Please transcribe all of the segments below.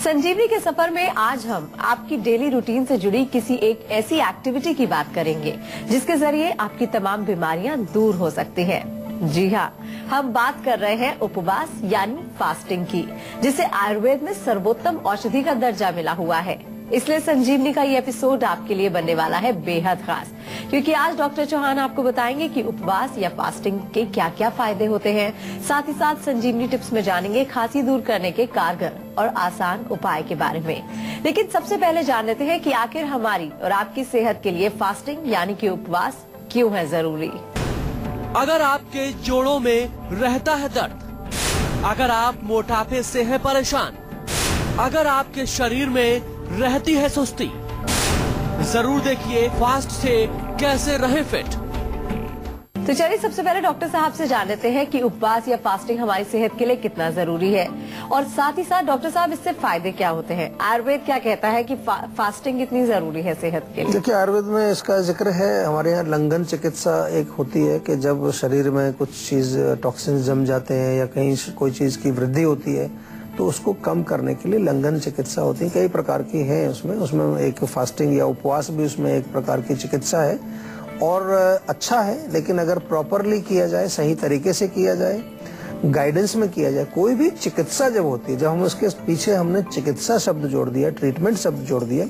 संजीवनी के सफर में आज हम आपकी डेली रूटीन से जुड़ी किसी एक ऐसी एक्टिविटी की बात करेंगे जिसके जरिए आपकी तमाम बीमारियां दूर हो सकती हैं। जी हाँ, हम बात कर रहे हैं उपवास यानी फास्टिंग की, जिसे आयुर्वेद में सर्वोत्तम औषधि का दर्जा मिला हुआ है। इसलिए संजीवनी का ये एपिसोड आपके लिए बनने वाला है बेहद खास, क्योंकि आज डॉक्टर चौहान आपको बताएंगे कि उपवास या फास्टिंग के क्या क्या फायदे होते हैं। साथ ही साथ संजीवनी टिप्स में जानेंगे खांसी दूर करने के कारगर और आसान उपाय के बारे में। लेकिन सबसे पहले जान लेते हैं कि आखिर हमारी और आपकी सेहत के लिए फास्टिंग यानी कि उपवास क्यों है जरूरी। अगर आपके जोड़ों में रहता है दर्द, अगर आप मोटापे से हैं परेशान, अगर आपके शरीर में रहती है सुस्ती, जरूर देखिए फास्ट से कैसे रहे फिट। तो चलिए सबसे पहले डॉक्टर साहब से जान लेते हैं कि उपवास या फास्टिंग हमारी सेहत के लिए कितना जरूरी है, और साथ ही साथ डॉक्टर साहब इससे फायदे क्या होते हैं। आयुर्वेद क्या कहता है कि फास्टिंग कितनी जरूरी है सेहत के लिए। देखिए, आयुर्वेद में इसका जिक्र है। हमारे यहाँ लंघन चिकित्सा एक होती है कि जब शरीर में कुछ चीज टॉक्सिन जम जाते हैं या कहीं कोई चीज की वृद्धि होती है तो उसको कम करने के लिए लंघन चिकित्सा होती है। कई प्रकार की है उसमें एक फास्टिंग या उपवास भी उसमें एक प्रकार की चिकित्सा है और अच्छा है। लेकिन अगर प्रॉपरली किया जाए, सही तरीके से किया जाए, गाइडेंस में किया जाए, कोई भी चिकित्सा जब होती है, जब हम उसके पीछे हमने चिकित्सा शब्द जोड़ दिया, ट्रीटमेंट शब्द जोड़ दिया,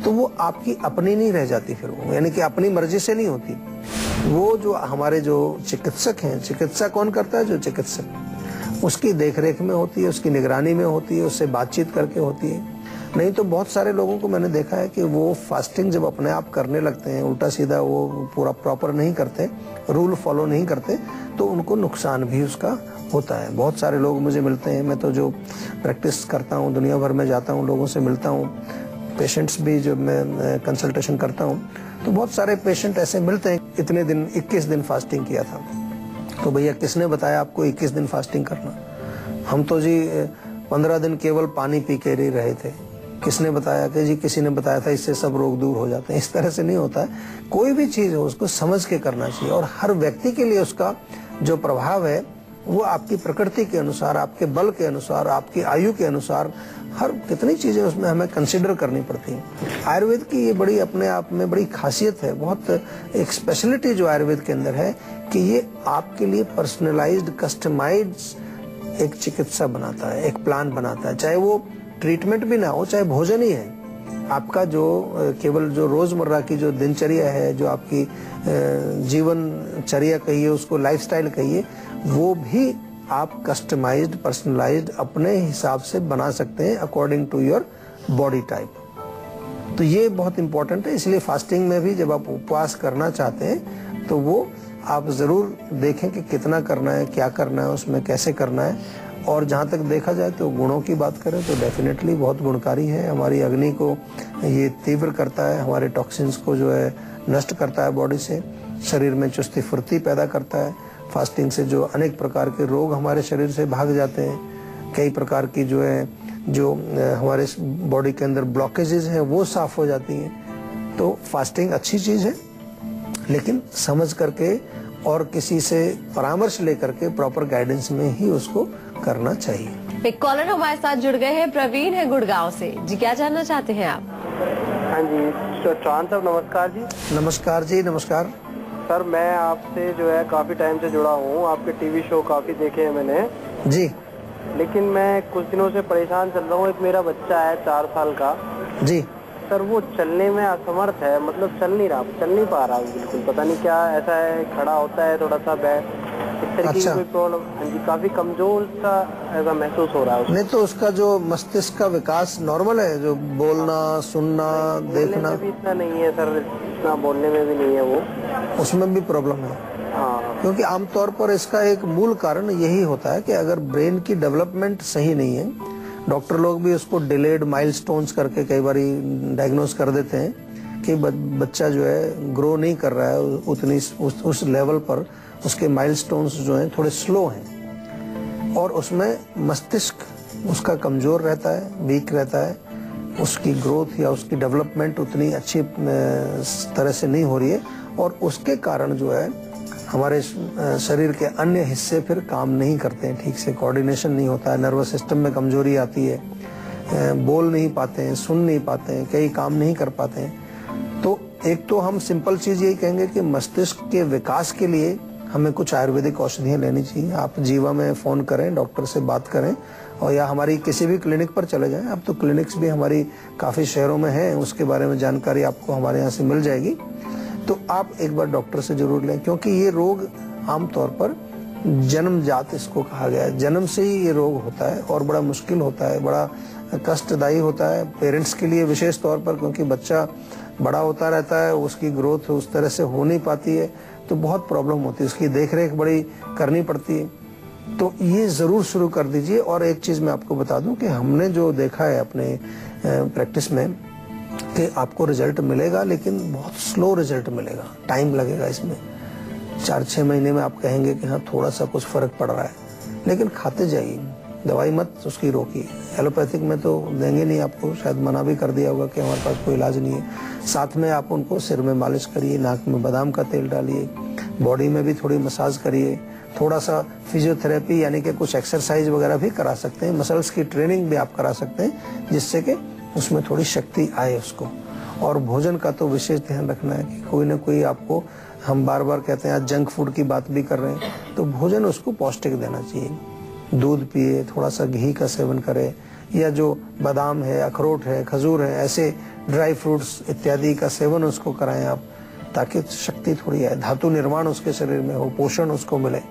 तो वो आपकी अपनी नहीं रह जाती। फिर वो यानी कि अपनी मर्जी से नहीं होती। वो जो हमारे जो चिकित्सक हैं, चिकित्सा कौन करता है? जो चिकित्सक, उसकी देखरेख में होती है, उसकी निगरानी में होती है, उससे बातचीत करके होती है। नहीं तो बहुत सारे लोगों को मैंने देखा है कि वो फास्टिंग जब अपने आप करने लगते हैं, उल्टा सीधा वो पूरा प्रॉपर नहीं करते, रूल फॉलो नहीं करते, तो उनको नुकसान भी उसका होता है। बहुत सारे लोग मुझे मिलते हैं, मैं तो जो प्रैक्टिस करता हूँ, दुनिया भर में जाता हूँ, लोगों से मिलता हूँ, पेशेंट्स भी जब मैं कंसल्टेशन करता हूँ तो बहुत सारे पेशेंट ऐसे मिलते हैं, इतने दिन 21 दिन फास्टिंग किया था। तो भैया किसने बताया आपको 21 दिन फास्टिंग करना? हम तो जी 15 दिन केवल पानी पी के ही रहे थे। किसने बताया? कि जी किसी ने बताया था इससे सब रोग दूर हो जाते हैं। इस तरह से नहीं होता है। कोई भी चीज हो उसको समझ के करना चाहिए, और हर व्यक्ति के लिए उसका जो प्रभाव है वो आपकी प्रकृति के अनुसार, आपके बल के अनुसार, आपकी आयु के अनुसार, हर कितनी चीजें उसमें हमें कंसिडर करनी पड़ती हैं। आयुर्वेद की ये बड़ी अपने आप में बड़ी खासियत है, बहुत एक स्पेशलिटी जो आयुर्वेद के अंदर है कि ये आपके लिए पर्सनलाइज्ड, कस्टमाइज्ड एक चिकित्सा बनाता है, एक प्लान बनाता है। चाहे वो ट्रीटमेंट भी ना हो, चाहे भोजन ही है, आपका जो केवल जो रोजमर्रा की जो दिनचर्या है, जो आपकी जीवनचर्या कहिए, उसको लाइफस्टाइल कहिए, वो भी आप कस्टमाइज्ड, पर्सनलाइज्ड अपने हिसाब से बना सकते हैं according to your body type. तो ये बहुत इंपॉर्टेंट है। इसलिए फास्टिंग में भी जब आप उपवास करना चाहते हैं तो वो आप जरूर देखें कि कितना करना है, क्या करना है, उसमें कैसे करना है। और जहाँ तक देखा जाए तो गुणों की बात करें तो डेफिनेटली बहुत गुणकारी है। हमारी अग्नि को ये तीव्र करता है, हमारे टॉक्सिन्स को जो है नष्ट करता है बॉडी से, शरीर में चुस्ती फुर्ती पैदा करता है। फास्टिंग से जो अनेक प्रकार के रोग हमारे शरीर से भाग जाते हैं, कई प्रकार की जो है जो हमारे बॉडी के अंदर ब्लॉकेजेस हैं वो साफ हो जाती हैं। तो फास्टिंग अच्छी चीज है, लेकिन समझ करके और किसी से परामर्श लेकर के प्रॉपर गाइडेंस में ही उसको करना चाहिए। एक कॉलर हमारे साथ जुड़ गए हैं, प्रवीण है गुड़गांव से। जी क्या जानना चाहते हैं आप? हाँ जी, चौहान साहब नमस्कार जी। नमस्कार जी, नमस्कार सर। मैं आपसे जो है काफी टाइम से जुड़ा हूँ, आपके टीवी शो काफी देखे हैं मैंने जी। लेकिन मैं कुछ दिनों से परेशान चल रहा हूँ। एक मेरा बच्चा है 4 साल का जी सर, वो चलने में असमर्थ है, मतलब चल नहीं पा रहा बिल्कुल। पता नहीं क्या ऐसा है, खड़ा होता है थोड़ा सा इस तरह की कोई प्रॉब्लम। हाँ जी, काफी कमजोर सा ऐसा महसूस हो रहा है। नहीं तो उसका जो मस्तिष्क का विकास नॉर्मल है, जो बोलना, सुनना, देखना भी इतना नहीं है सर, इतना बोलने में भी नहीं है वो, उसमें भी प्रॉब्लम है। हाँ, क्योंकि आमतौर पर इसका एक मूल कारण यही होता है कि अगर ब्रेन की डेवलपमेंट सही नहीं है, डॉक्टर लोग भी उसको डिलेड माइलस्टोन्स करके कई बार डायग्नोस कर देते हैं कि बच्चा जो है ग्रो नहीं कर रहा है उतनी उस लेवल पर, उसके माइलस्टोन्स जो हैं थोड़े स्लो हैं और उसमें मस्तिष्क उसका कमजोर रहता है, वीक रहता है, उसकी ग्रोथ या उसकी डेवलपमेंट उतनी अच्छी तरह से नहीं हो रही है, और उसके कारण जो है हमारे शरीर के अन्य हिस्से फिर काम नहीं करते हैं ठीक से, कोऑर्डिनेशन नहीं होता है, नर्वस सिस्टम में कमजोरी आती है, बोल नहीं पाते हैं, सुन नहीं पाते हैं, कई काम नहीं कर पाते हैं। तो एक तो हम सिंपल चीज यही कहेंगे कि मस्तिष्क के विकास के लिए हमें कुछ आयुर्वेदिक औषधियां लेनी चाहिए। आप जीवा में फोन करें, डॉक्टर से बात करें, और या हमारी किसी भी क्लिनिक पर चले जाएं। अब तो क्लिनिक्स भी हमारी काफी शहरों में हैं, उसके बारे में जानकारी आपको हमारे यहाँ से मिल जाएगी। तो आप एक बार डॉक्टर से जरूर लें, क्योंकि ये रोग आमतौर पर जन्मजात इसको कहा गया है। जन्म से ही ये रोग होता है और बड़ा मुश्किल होता है, बड़ा कष्टदायी होता है पेरेंट्स के लिए विशेष तौर पर, क्योंकि बच्चा बड़ा होता रहता है, उसकी ग्रोथ उस तरह से हो नहीं पाती है, तो बहुत प्रॉब्लम होती है, उसकी देखरेख बड़ी करनी पड़ती है। तो ये जरूर शुरू कर दीजिए। और एक चीज मैं आपको बता दूं कि हमने जो देखा है अपने प्रैक्टिस में कि आपको रिजल्ट मिलेगा, लेकिन बहुत स्लो रिजल्ट मिलेगा, टाइम लगेगा इसमें। 4-6 महीने में आप कहेंगे कि हाँ थोड़ा सा कुछ फर्क पड़ रहा है, लेकिन खाते जाइए, दवाई मत उसकी रोकिए। एलोपैथिक में तो देंगे नहीं आपको, शायद मना भी कर दिया होगा कि हमारे पास कोई इलाज नहीं है। साथ में आप उनको सिर में मालिश करिए, नाक में बादाम का तेल डालिए, बॉडी में भी थोड़ी मसाज करिए, थोड़ा सा फिजियोथेरेपी यानी कि कुछ एक्सरसाइज वगैरह भी करा सकते हैं, मसल्स की ट्रेनिंग भी आप करा सकते हैं, जिससे कि उसमें थोड़ी शक्ति आए उसको। और भोजन का तो विशेष ध्यान रखना है कि कोई ना कोई आपको, हम बार बार कहते हैं आज जंक फूड की बात भी कर रहे हैं, तो भोजन उसको पौष्टिक देना चाहिए। दूध पिए, थोड़ा सा घी का सेवन करे, या जो बादाम है, अखरोट है, खजूर है, ऐसे ड्राई फ्रूट्स इत्यादि का सेवन उसको कराएं आप, ताकि शक्ति थोड़ी आए, धातु निर्माण उसके शरीर में हो, पोषण उसको मिले।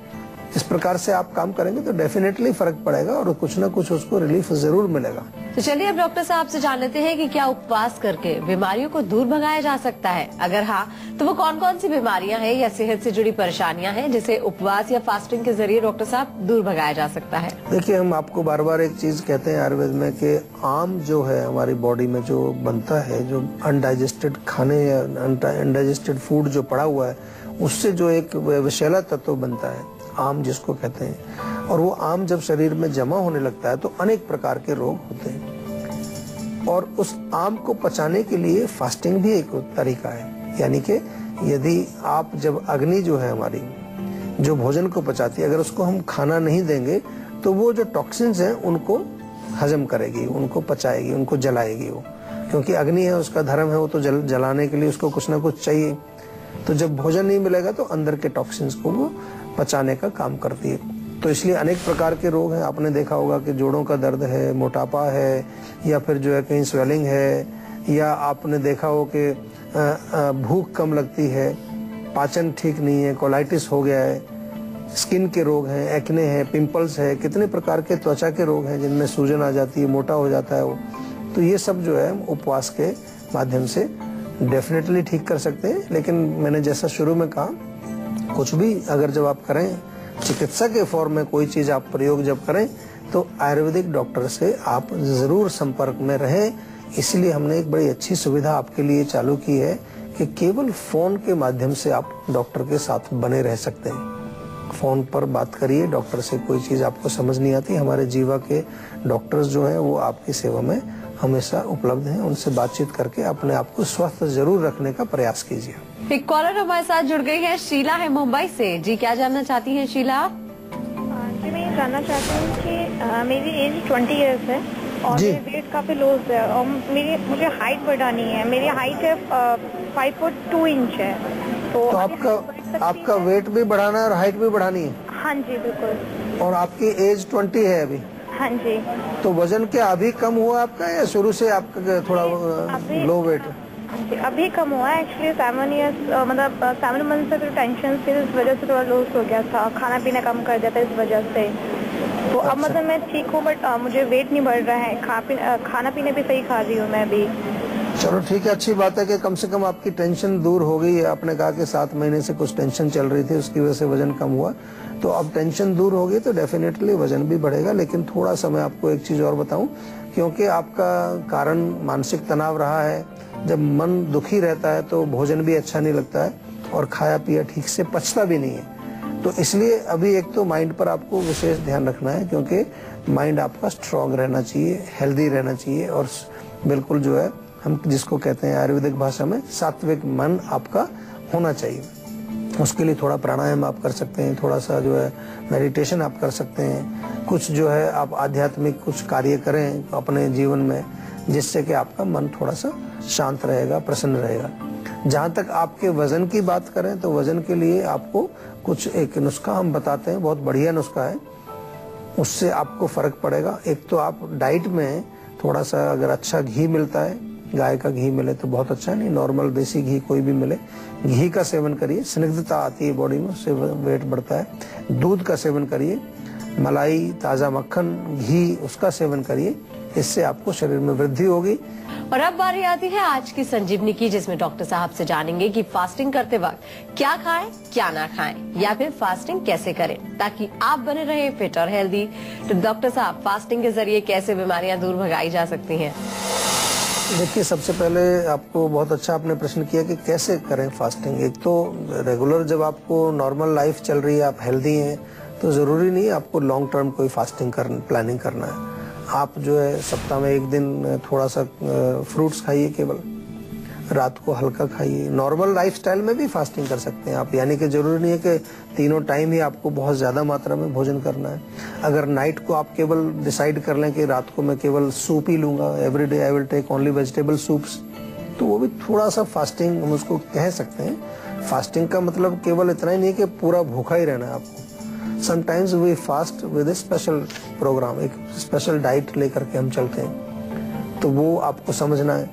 इस प्रकार से आप काम करेंगे तो डेफिनेटली फर्क पड़ेगा और कुछ ना कुछ उसको रिलीफ जरूर मिलेगा। तो चलिए अब डॉक्टर साहब से जान लेते हैं कि क्या उपवास करके बीमारियों को दूर भगाया जा सकता है। अगर हाँ, तो वो कौन कौन सी बीमारियां हैं या सेहत से जुड़ी परेशानियां हैं जिसे उपवास या फास्टिंग के जरिए डॉक्टर साहब दूर भगाया जा सकता है। देखिए, हम आपको बार बार एक चीज कहते हैं आयुर्वेद में कि आम जो है हमारी बॉडी में जो बनता है, जो अनडाइजेस्टेड खाने या अनडाइजेस्टेड फूड जो पड़ा हुआ है, उससे जो एक विषैला तत्व बनता है, आम जिसको कहते हैं, और वो आम जब शरीर में जमा होने लगता है तो अनेक प्रकार के रोग होते हैं। और उस आम को पचाने के लिए फास्टिंग भी एक तरीका है। यानी कि यदि आप जब अग्नि जो है हमारी, जो भोजन को पचाती है, अगर उसको हम खाना नहीं देंगे तो वो जो टॉक्सिन्स हैं उनको हजम करेगी, उनको पचाएगी, उनको जलाएगी वो, क्योंकि अग्नि है, उसका धर्म है, वो तो जलाने के लिए उसको कुछ ना कुछ चाहिए। तो जब भोजन नहीं मिलेगा तो अंदर के टॉक्सिन्स को वो पचाने का काम करती है। तो इसलिए अनेक प्रकार के रोग हैं। आपने देखा होगा कि जोड़ों का दर्द है, मोटापा है, या फिर जो है कहीं स्वेलिंग है, या आपने देखा हो कि भूख कम लगती है, पाचन ठीक नहीं है, कोलाइटिस हो गया है, स्किन के रोग हैं, एक्ने है, पिंपल्स है, कितने प्रकार के त्वचा के रोग हैं जिनमें सूजन आ जाती है, मोटा हो जाता है वो। तो ये सब जो है उपवास के माध्यम से डेफिनेटली ठीक कर सकते हैं। लेकिन मैंने जैसा शुरू में कहा, कुछ भी अगर जब आप करें, चिकित्सा के फॉर्म में कोई चीज आप प्रयोग जब करें, तो आयुर्वेदिक डॉक्टर से आप जरूर संपर्क में रहें। इसलिए हमने एक बड़ी अच्छी सुविधा आपके लिए चालू की है कि केवल फोन के माध्यम से आप डॉक्टर के साथ बने रह सकते हैं। फोन पर बात करिए डॉक्टर से, कोई चीज आपको समझ नहीं आती, हमारे जीवा के डॉक्टर्स जो हैं वो आपकी सेवा में हमेशा उपलब्ध हैं। उनसे बातचीत करके अपने आप को स्वस्थ जरूर रखने का प्रयास कीजिए। एक कॉलर हमारे साथ जुड़ गई है, शीला है मुंबई से। जी, क्या जानना चाहती हैं शीला? जी, मैं ये जानना चाहती हूँ कि मेरी एज 20 इयर्स है और मेरी वेट काफी लूज है, और मुझे हाइट बढ़ानी है। मेरी हाइट है 5 फुट 2 इंच है। तो आपका वेट भी बढ़ाना है और हाइट भी बढ़ानी है? हाँ जी, बिल्कुल। और आपकी एज 20 है अभी? हाँ जी। तो वजन क्या अभी कम हुआ आपका, या शुरू से आपका थोड़ा लो वेट है? अभी कम हुआ है एक्चुअली। 7 इयर्स मतलब 7 मंथ से तो टेंशन थी, इस वजह से थोड़ा लूज हो गया था, खाना पीना कम कर दिया था इस वजह से। तो अब मतलब मैं ठीक हूँ, बट मुझे वेट नहीं बढ़ रहा है, खाना पीना भी सही खा रही हूँ मैं अभी। चलो ठीक है, अच्छी बात है कि कम से कम आपकी टेंशन दूर हो गई है। आपने कहा कि 7 महीने से कुछ टेंशन चल रही थी, उसकी वजह से वजन कम हुआ, तो अब टेंशन दूर हो गई तो डेफिनेटली वजन भी बढ़ेगा। लेकिन थोड़ा सा मैं आपको एक चीज और बताऊं, क्योंकि आपका कारण मानसिक तनाव रहा है। जब मन दुखी रहता है तो भोजन भी अच्छा नहीं लगता है और खाया पिया ठीक से पचता भी नहीं है। तो इसलिए अभी एक तो माइंड पर आपको विशेष ध्यान रखना है, क्योंकि माइंड आपका स्ट्रांग रहना चाहिए, हेल्दी रहना चाहिए, और बिल्कुल जो है हम जिसको कहते हैं आयुर्वेदिक भाषा में सात्विक मन आपका होना चाहिए। उसके लिए थोड़ा प्राणायाम आप कर सकते हैं, थोड़ा सा जो है मेडिटेशन आप कर सकते हैं, कुछ जो है आप आध्यात्मिक कुछ कार्य करें अपने जीवन में, जिससे कि आपका मन थोड़ा सा शांत रहेगा, प्रसन्न रहेगा। जहाँ तक आपके वजन की बात करें तो वजन के लिए आपको कुछ एक नुस्खा हम बताते हैं, बहुत बढ़िया नुस्खा है, उससे आपको फर्क पड़ेगा। एक तो आप डाइट में थोड़ा सा अगर अच्छा घी मिलता है, गाय का घी मिले तो बहुत अच्छा है, नहीं नॉर्मल देसी घी कोई भी मिले, घी का सेवन करिए, स्निग्धता आती है बॉडी में, उससे वेट बढ़ता है। दूध का सेवन करिए, मलाई, ताजा मक्खन, घी उसका सेवन करिए, इससे आपको शरीर में वृद्धि होगी। और अब बारी आती है आज की संजीवनी की, जिसमें डॉक्टर साहब से जानेंगे कि फास्टिंग करते वक्त क्या खाएं, क्या ना खाएं, या फिर फास्टिंग कैसे करें ताकि आप बने रहे फिट और हेल्दी। तो डॉक्टर साहब, फास्टिंग के जरिए कैसे बीमारियां दूर भगाई जा सकती हैं? देखिए, सबसे पहले आपको बहुत अच्छा आपने प्रश्न किया कि कैसे करें फास्टिंग। एक तो रेगुलर जब आपको नॉर्मल लाइफ चल रही है, आप हेल्दी हैं, तो जरूरी नहीं आपको लॉन्ग टर्म कोई फास्टिंग प्लानिंग करना है। आप जो है सप्ताह में एक दिन थोड़ा सा फ्रूट्स खाइए, केवल रात को हल्का खाइए। नॉर्मल लाइफस्टाइल में भी फास्टिंग कर सकते हैं आप, यानी कि जरूरी नहीं है कि तीनों टाइम ही आपको बहुत ज्यादा मात्रा में भोजन करना है। अगर नाइट को आप केवल डिसाइड कर लें कि रात को मैं केवल सूप ही लूंगा, everyday I will take only vegetable soups, तो वो भी थोड़ा सा फास्टिंग हम उसको कह सकते हैं। फास्टिंग का मतलब केवल इतना ही नहीं कि पूरा भूखा ही रहना है आपको। Sometimes we fast with a special programme, एक स्पेशल डाइट लेकर के हम चलते हैं, तो वो आपको समझना है।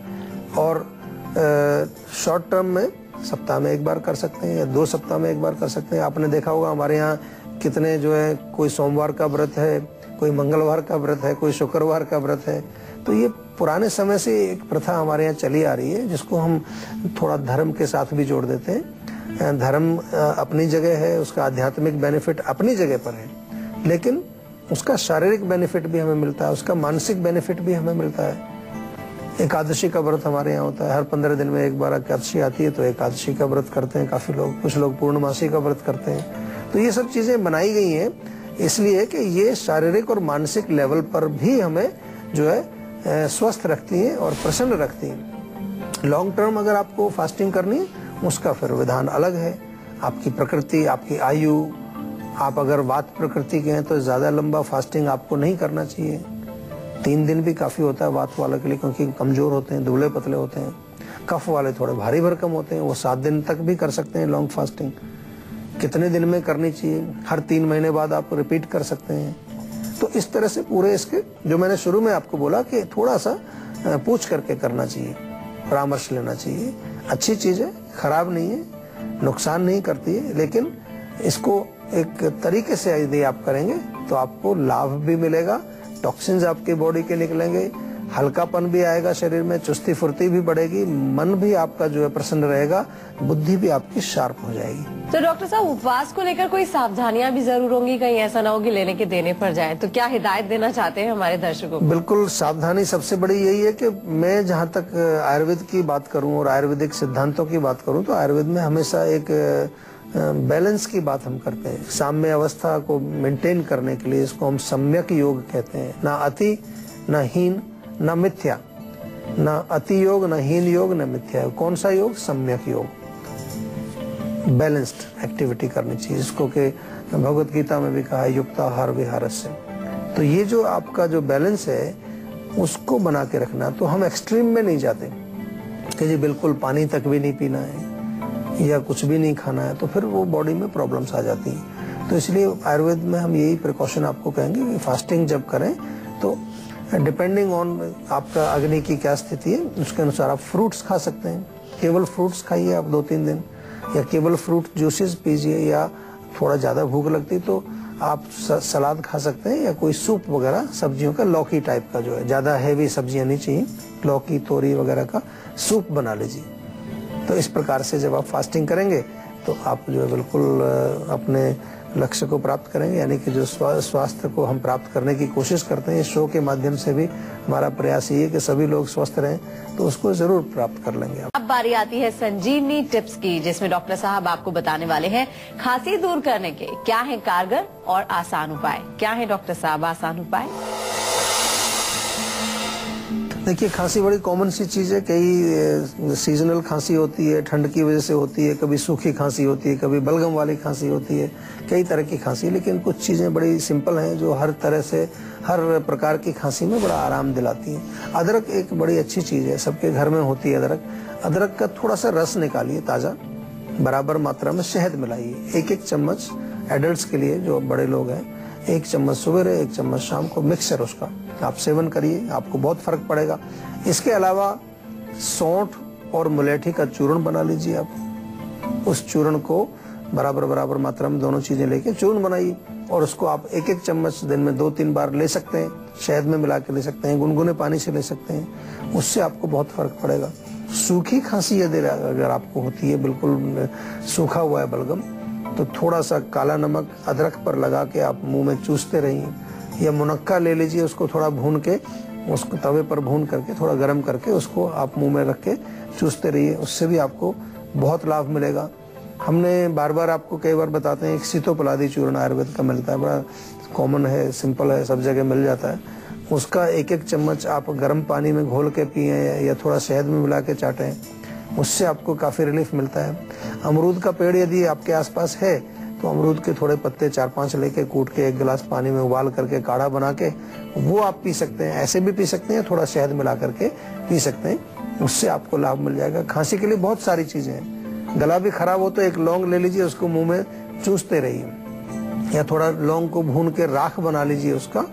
और शॉर्ट टर्म में सप्ताह में एक बार कर सकते हैं या 2 सप्ताह में एक बार कर सकते हैं। आपने देखा होगा हमारे यहाँ कितने जो है, कोई सोमवार का व्रत है, कोई मंगलवार का व्रत है, कोई शुक्रवार का व्रत है। तो ये पुराने समय से एक प्रथा हमारे यहाँ चली आ रही है, जिसको हम थोड़ा धर्म के साथ भी जोड़ देते हैं। धर्म अपनी जगह है, उसका आध्यात्मिक बेनिफिट अपनी जगह पर है, लेकिन उसका शारीरिक बेनिफिट भी हमें मिलता है, उसका मानसिक बेनिफिट भी हमें मिलता है। एकादशी का व्रत हमारे यहाँ होता है, हर 15 दिन में एक बार एकादशी आती है, तो एकादशी का व्रत करते हैं काफी लोग, कुछ लोग पूर्णमासी का व्रत करते हैं। तो ये सब चीजें बनाई गई हैं इसलिए कि ये शारीरिक और मानसिक लेवल पर भी हमें जो है स्वस्थ रखती हैं और प्रसन्न रखती हैं। लॉन्ग टर्म अगर आपको फास्टिंग करनी है, उसका फिर विधान अलग है। आपकी प्रकृति, आपकी आयु, आप अगर वात प्रकृति के हैं तो ज्यादा लंबा फास्टिंग आपको नहीं करना चाहिए। 3 दिन भी काफी होता है वात वालों के लिए, क्योंकि कमजोर होते हैं, दुबले पतले होते हैं। कफ वाले थोड़े भारी भरकम होते हैं, वो 7 दिन तक भी कर सकते हैं लॉन्ग फास्टिंग। कितने दिन में करनी चाहिए, हर 3 महीने बाद आप रिपीट कर सकते हैं। तो इस तरह से पूरे इसके जो मैंने शुरू में आपको बोला कि थोड़ा सा पूछ करके करना चाहिए, परामर्श लेना चाहिए। अच्छी चीज है, खराब नहीं है, नुकसान नहीं करती है, लेकिन इसको एक तरीके से यदि आप करेंगे तो आपको लाभ भी मिलेगा, टॉक्सिन्स आपके बॉडी के निकलेंगे, हल्कापन भी आएगा शरीर में, चुस्ती फुर्ती भी बढ़ेगी, मन भी आपका जो है प्रसन्न रहेगा, बुद्धि भी आपकी शार्प हो जाएगी। तो डॉक्टर साहब, उपवास को लेकर कोई सावधानियां भी जरूर होंगी, कहीं ऐसा ना हो कि लेने के देने पर जाए, तो क्या हिदायत देना चाहते हैं हमारे दर्शकों को? बिल्कुल, सावधानी सबसे बड़ी यही है कि मैं जहाँ तक आयुर्वेद की बात करूँ और आयुर्वेदिक सिद्धांतों की बात करूँ, तो आयुर्वेद में हमेशा एक बैलेंस की बात हम करते हैं। साम्य अवस्था को मेंटेन करने के लिए इसको हम सम्यक योग कहते हैं। ना अति, ना हीन, ना मिथ्या, ना अति योग, ना हीन योग, ना मिथ्या योग। कौन सा योग? सम्यक योग। बैलेंस्ड एक्टिविटी करनी चाहिए, जिसको कि भगवत गीता में भी कहा है, युक्ताहार विहारस्य। तो ये जो आपका जो बैलेंस है उसको बना के रखना। तो हम एक्सट्रीम में नहीं जाते कि जी बिल्कुल पानी तक भी नहीं पीना है या कुछ भी नहीं खाना है, तो फिर वो बॉडी में प्रॉब्लम्स आ जाती हैं। तो इसलिए आयुर्वेद में हम यही प्रिकॉशन आपको कहेंगे कि फास्टिंग जब करें तो डिपेंडिंग ऑन आपका अग्नि की क्या स्थिति है, उसके अनुसार आप फ्रूट्स खा सकते हैं। केवल फ्रूट्स खाइए आप 2-3 दिन, या केवल फ्रूट जूसेस पीजिए, या थोड़ा ज्यादा भूख लगती तो आप सलाद खा सकते हैं, या कोई सूप वगैरह सब्जियों का, लौकी टाइप का जो है, ज्यादा हैवी सब्जियां नहीं चाहिए, लौकी तोरी वगैरह का सूप बना लीजिए। तो इस प्रकार से जब आप फास्टिंग करेंगे तो आप जो है बिल्कुल अपने लक्ष्य को प्राप्त करेंगे, यानी कि जो स्वास्थ्य को हम प्राप्त करने की कोशिश करते हैं। इस शो के माध्यम से भी हमारा प्रयास ये है कि सभी लोग स्वस्थ रहें, तो उसको जरूर प्राप्त कर लेंगे। अब बारी आती है संजीवनी टिप्स की, जिसमें डॉक्टर साहब आपको बताने वाले हैं खांसी दूर करने के क्या है कारगर और आसान उपाय। क्या है डॉक्टर साहब आसान उपाय? देखिए, खांसी बड़ी कॉमन सी चीज है। कई सीजनल खांसी होती है, ठंड की वजह से होती है, कभी सूखी खांसी होती है, कभी बलगम वाली खांसी होती है, कई तरह की खांसी। लेकिन कुछ चीजें बड़ी सिंपल हैं जो हर तरह से, हर प्रकार की खांसी में बड़ा आराम दिलाती हैं। अदरक एक बड़ी अच्छी चीज है, सबके घर में होती है अदरक। अदरक का थोड़ा सा रस निकालिए ताजा, बराबर मात्रा में शहद मिलाइए, 1-1 चम्मच एडल्ट्स के लिए, जो बड़े लोग हैं, 1 चम्मच सुबह, 1 चम्मच शाम को, मिक्सचर उसका आप सेवन करिए, आपको बहुत फर्क पड़ेगा। इसके अलावा सौंठ और मुलेठी का चूर्ण बना लीजिए आप। उस चूर्ण को बराबर मात्रा में दोनों चीजें लेके चूर्ण बनाइए और उसको आप 1-1 चम्मच दिन में 2-3 बार ले सकते हैं। शहद में मिला के ले सकते हैं, गुनगुने पानी से ले सकते हैं, उससे आपको बहुत फर्क पड़ेगा। सूखी खांसी यदि अगर आपको होती है, बिल्कुल सूखा हुआ है बलगम, तो थोड़ा सा काला नमक अदरक पर लगा के आप मुंह में चूसते रहिए, या मुनक्का ले लीजिए, उसको थोड़ा भून के, उसको तवे पर भून करके थोड़ा गर्म करके उसको आप मुंह में रख के चूसते रहिए, उससे भी आपको बहुत लाभ मिलेगा। हमने बार बार आपको कई बार बताते हैं, एक सीतोपलादी चूर्ण आयुर्वेद का मिलता है, बड़ा कॉमन है, सिंपल है, सब जगह मिल जाता है। उसका 1-1 चम्मच आप गर्म पानी में घोल के पिए या थोड़ा शहद में मिला के चाटें, उससे आपको काफी रिलीफ मिलता है। अमरूद का पेड़ यदि आपके आसपास है तो अमरूद के थोड़े पत्ते 4-5 लेके कूट के 1 गिलास पानी में उबाल करके काढ़ा बना के वो आप पी सकते हैं। ऐसे भी पी सकते हैं, थोड़ा शहद मिला करके पी सकते हैं, उससे आपको लाभ मिल जाएगा। खांसी के लिए बहुत सारी चीजें हैं। गला भी खराब हो तो एक लौंग ले लीजिए, उसको मुंह में चूसते रहिए, या थोड़ा लौंग को भून के राख बना लीजिए उसका,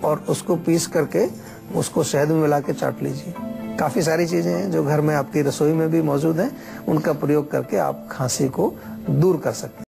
और उसको पीस करके उसको शहद में मिला के चाट लीजिए। काफी सारी चीजें हैं जो घर में आपकी रसोई में भी मौजूद हैं, उनका प्रयोग करके आप खांसी को दूर कर सकते हैं।